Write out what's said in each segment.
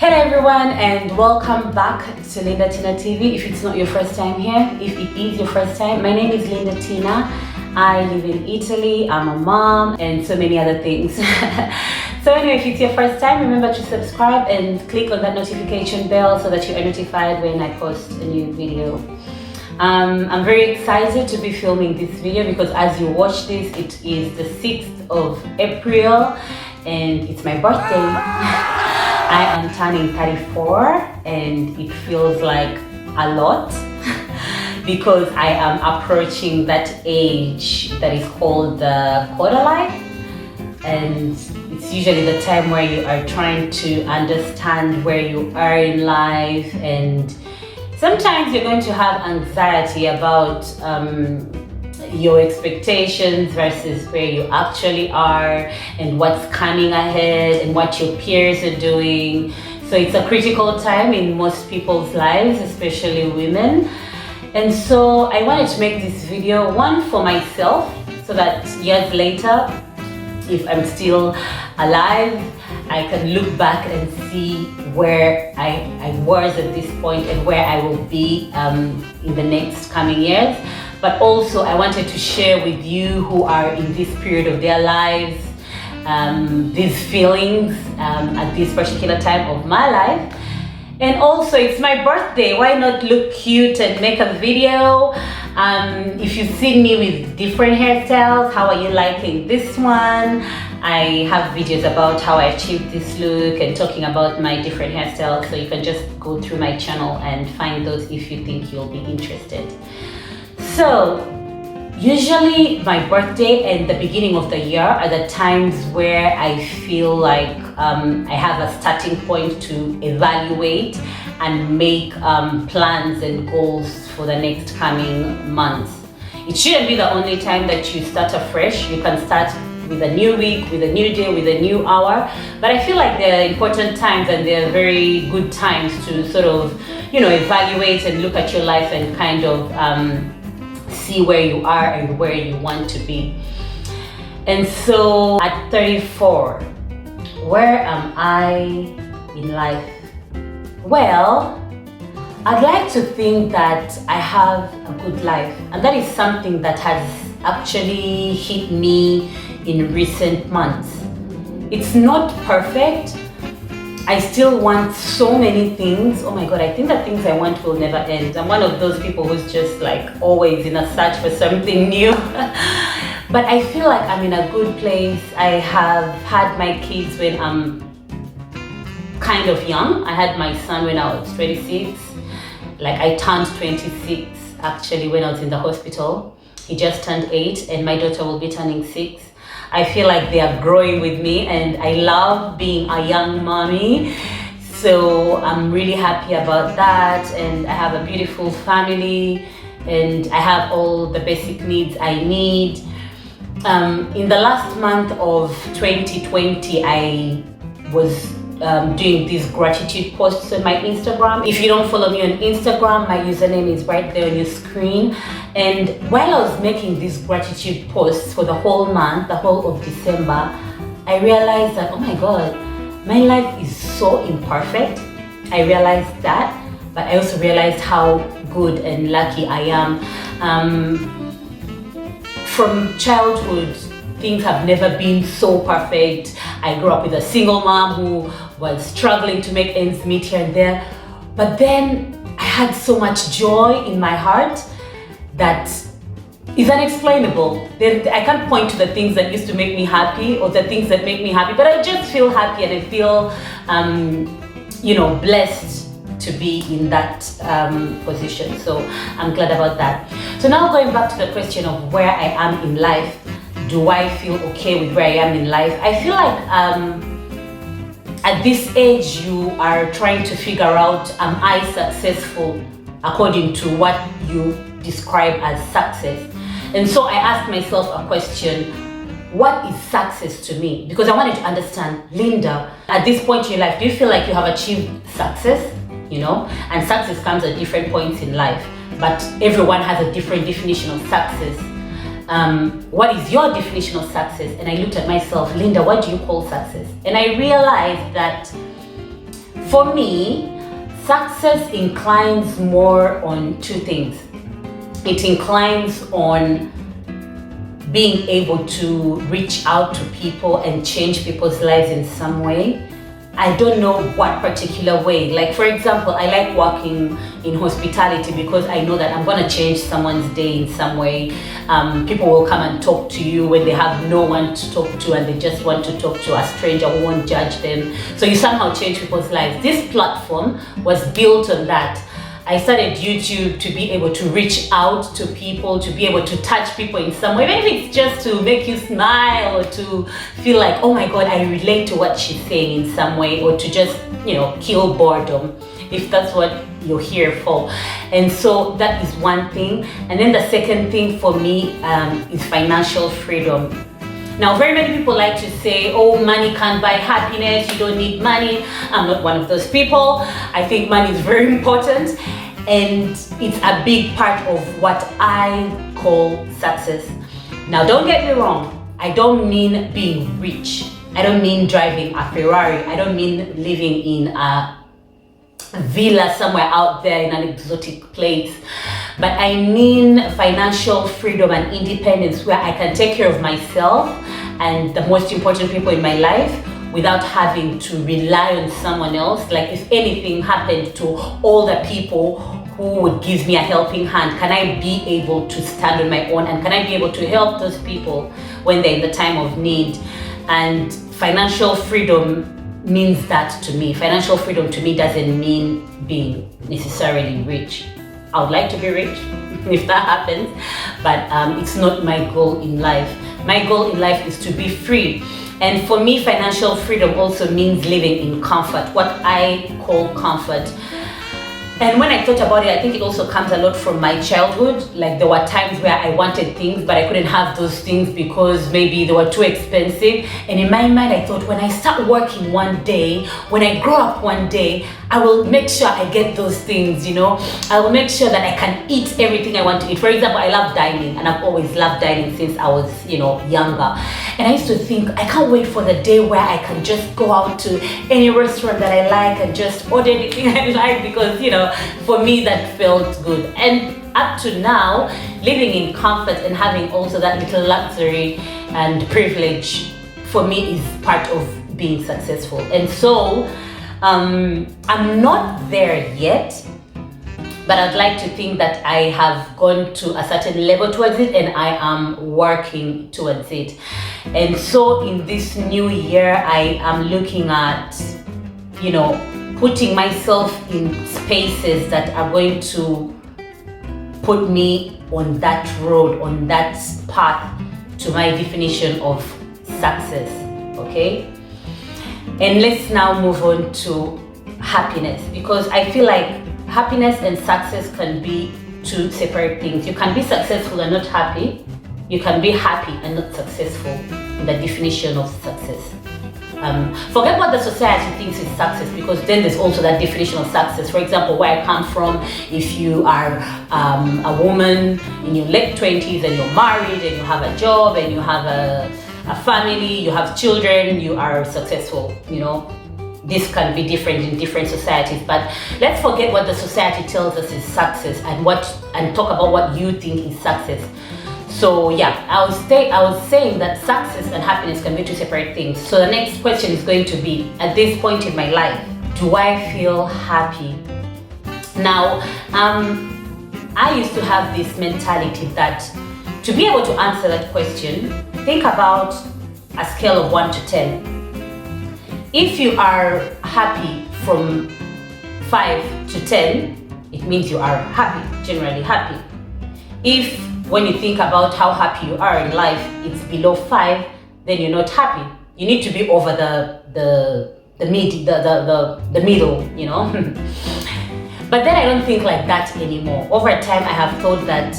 Hello everyone and welcome back to Linda Tina TV. If it's not your first time here, if it is your first time, my name is Linda Tina. I live in Italy, I'm a mom and so many other things. So anyway, if it's your first time, remember to subscribe and click on that notification bell so that you are notified when I post a new video. I'm very excited to be filming this video because as you watch this, it is the 6th of April and it's my birthday. I am turning 34 and it feels like a lot because I am approaching that age that is called the quarter life, and it's usually the time where you are trying to understand where you are in life, and sometimes you're going to have anxiety about your expectations versus where you actually are and what's coming ahead and what your peers are doing. So it's a critical time in most people's lives, especially women. And so I wanted to make this video, one for myself, so that years later, if I'm still alive, I can look back and see where I was at this point and where I will be in the next coming years. But also I wanted to share with you who are in this period of their lives, these feelings at this particular time of my life. And also it's my birthday, why not look cute and make a video? If you've seen me with different hairstyles, how are you liking this one? I have videos about how I achieved this look and talking about my different hairstyles, so you can just go through my channel and find those if you think you'll be interested. So usually my birthday and the beginning of the year are the times where I feel like I have a starting point to evaluate and make plans and goals for the next coming months. It shouldn't be the only time that you start afresh. You can start with a new week, with a new day, with a new hour. But I feel like they're important times and they're very good times to sort of, evaluate and look at your life and kind of see where you are and where you want to be. And so at 34, where am I in life? Well, I'd like to think that I have a good life, and that is something that has actually hit me in recent months. It's not perfect. I still want so many things. Oh my God, I think the things I want will never end. I'm one of those people who's just like always in a search for something new. But I feel like I'm in a good place. I have had my kids when I'm kind of young. I had my son when I was 26. Like I turned 26 actually when I was in the hospital. He just turned 8 and my daughter will be turning 6. I feel like they are growing with me and I love being a young mommy. So I'm really happy about that, and I have a beautiful family and I have all the basic needs I need. In the last month of 2020, I was doing these gratitude posts on my Instagram. If you don't follow me on Instagram, my username is right there on your screen. And while I was making these gratitude posts for the whole month, the whole of December, I realized that, oh my God, my life is so imperfect. I realized that, but I also realized how good and lucky I am. From childhood, things have never been so perfect. I grew up with a single mom who was struggling to make ends meet here and there. But then I had so much joy in my heart that is unexplainable. I can't point to the things that used to make me happy or the things that make me happy, but I just feel happy and I feel, blessed to be in that position. So I'm glad about that. So now going back to the question of where I am in life, do I feel okay with where I am in life? I feel like at this age you are trying to figure out, am I successful according to what you describe as success? And so I asked myself a question, what is success to me? Because I wanted to understand, Linda, at this point in your life, do you feel like you have achieved success? And success comes at different points in life, but everyone has a different definition of success. What is your definition of success? And I looked at myself, Linda, what do you call success? And I realized that For me, success inclines more on two things. It inclines on being able to reach out to people and change people's lives in some way. I don't know what particular way. Like, for example, I like working in hospitality because I know that I'm going to change someone's day in some way. People will come and talk to you when they have no one to talk to and they just want to talk to a stranger who won't judge them. So you somehow change people's lives. This platform was built on that. I started YouTube to be able to reach out to people, to be able to touch people in some way, even if it's just to make you smile or to feel like, oh my God, I relate to what she's saying in some way, or to just, kill boredom, if that's what you're here for. And so that is one thing. And then the second thing for me is financial freedom. Now, very many people like to say, oh, money can't buy happiness, you don't need money. I'm not one of those people. I think money is very important, and it's a big part of what I call success. Now, don't get me wrong, I don't mean being rich. I don't mean driving a Ferrari. I don't mean living in a villa somewhere out there in an exotic place. But I mean financial freedom and independence, where I can take care of myself and the most important people in my life without having to rely on someone else. Like, if anything happened to all the people who would give me a helping hand, can I be able to stand on my own, and can I be able to help those people when they're in the time of need? And financial freedom means that to me. Financial freedom to me doesn't mean being necessarily rich. I would like to be rich if that happens, but it's not my goal in life. My goal in life is to be free. And for me, financial freedom also means living in comfort, what I call comfort. And when I thought about it, I think it also comes a lot from my childhood. Like, there were times where I wanted things, but I couldn't have those things because maybe they were too expensive. And in my mind, I thought, when I start working one day, when I grow up one day, I will make sure I get those things, I will make sure that I can eat everything I want to eat. For example, I love dining, and I've always loved dining since I was, younger. And I used to think, I can't wait for the day where I can just go out to any restaurant that I like and just order anything I like, because, for me that felt good. And up to now, living in comfort and having also that little luxury and privilege, for me, is part of being successful. And so I'm not there yet, but I'd like to think that I have gone to a certain level towards it, and I am working towards it. And so in this new year, I am looking at, putting myself in spaces that are going to put me on that road, on that path to my definition of success, okay? And let's now move on to happiness, because I feel like happiness and success can be two separate things. You can be successful and not happy. You can be happy and not successful in the definition of success. Forget what the society thinks is success, because then there's also that definition of success. For example, where I come from, if you are a woman in your late 20s and you're married and you have a job and you have a family, you have children, you are successful, This can be different in different societies, but let's forget what the society tells us is success and talk about what you think is success. So yeah, I was saying that success and happiness can be two separate things. So the next question is going to be, at this point in my life, do I feel happy? Now, I used to have this mentality that to be able to answer that question, think about a scale of 1 to 10. If you are happy from 5 to 10, it means you are happy, generally happy. If when you think about how happy you are in life, it's below 5, then you're not happy. You need to be over the middle, But then I don't think like that anymore. Over time, I have thought that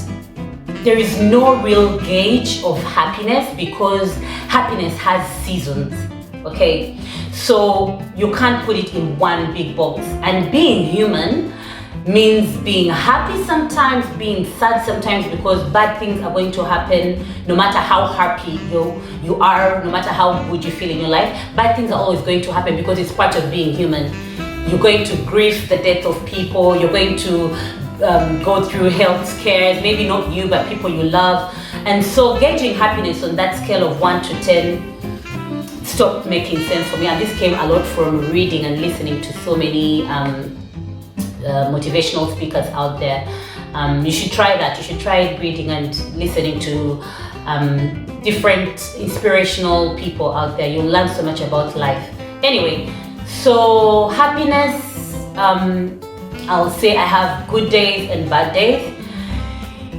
there is no real gauge of happiness, because happiness has seasons, okay? So you can't put it in one big box. And being human means being happy sometimes, being sad sometimes, because bad things are going to happen no matter how happy you are, no matter how good you feel in your life. Bad things are always going to happen because it's part of being human. you're going to grieve the death of people, you're going to go through health scares, maybe not you, but people you love. And so gauging happiness on that scale of 1 to 10 stopped making sense for me. And this came a lot from reading and listening to so many motivational speakers out there. You should try that. You should try reading and listening to different inspirational people out there. You'll learn so much about life. Anyway, so happiness, I'll say I have good days and bad days.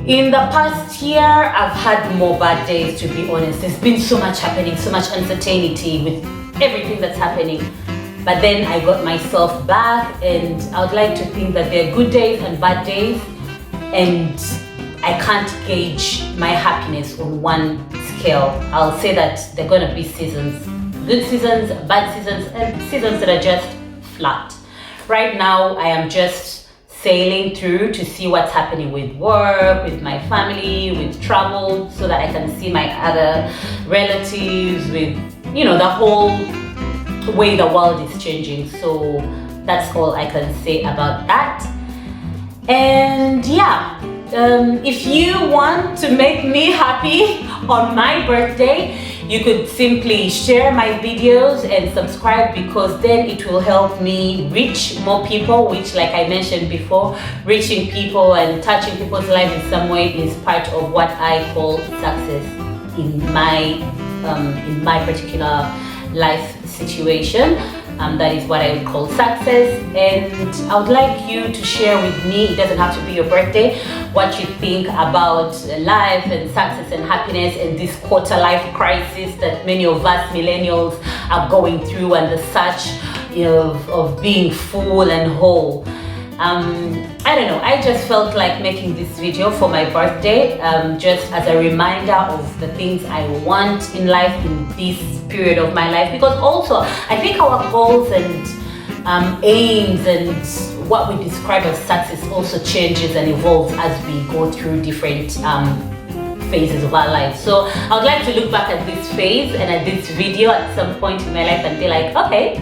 In the past year, I've had more bad days, to be honest. There's been so much happening, so much uncertainty with everything that's happening. But then I got myself back, and I would like to think that there are good days and bad days, and I can't gauge my happiness on one scale. I'll say that there are going to be seasons, good seasons, bad seasons, and seasons that are just flat. Right now, I am just sailing through to see what's happening with work, with my family, with travel, so that I can see my other relatives, with, the whole way the world is changing. So that's all I can say about that. And yeah, if you want to make me happy on my birthday, you could simply share my videos and subscribe, because then it will help me reach more people, which, like I mentioned before, reaching people and touching people's lives in some way is part of what I call success in my particular life situation. That is what I would call success. And I would like you to share with me, it doesn't have to be your birthday, what you think about life and success and happiness and this quarter life crisis that many of us millennials are going through, and the search of being full and whole. I don't know, I just felt like making this video for my birthday, just as a reminder of the things I want in life in this period of my life, because also I think our goals and aims and what we describe as success also changes and evolves as we go through different phases of our life. So I would like to look back at this phase and at this video at some point in my life and be like, okay,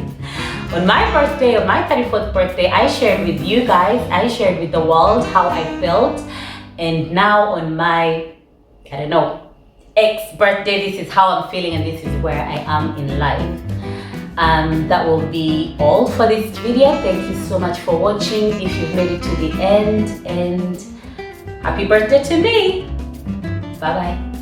on my birthday, on my 34th birthday, I shared with you guys, I shared with the world how I felt. And now on my, X birthday, this is how I'm feeling and this is where I am in life. That will be all for this video. Thank you so much for watching if you've made it to the end, and happy birthday to me. Bye bye.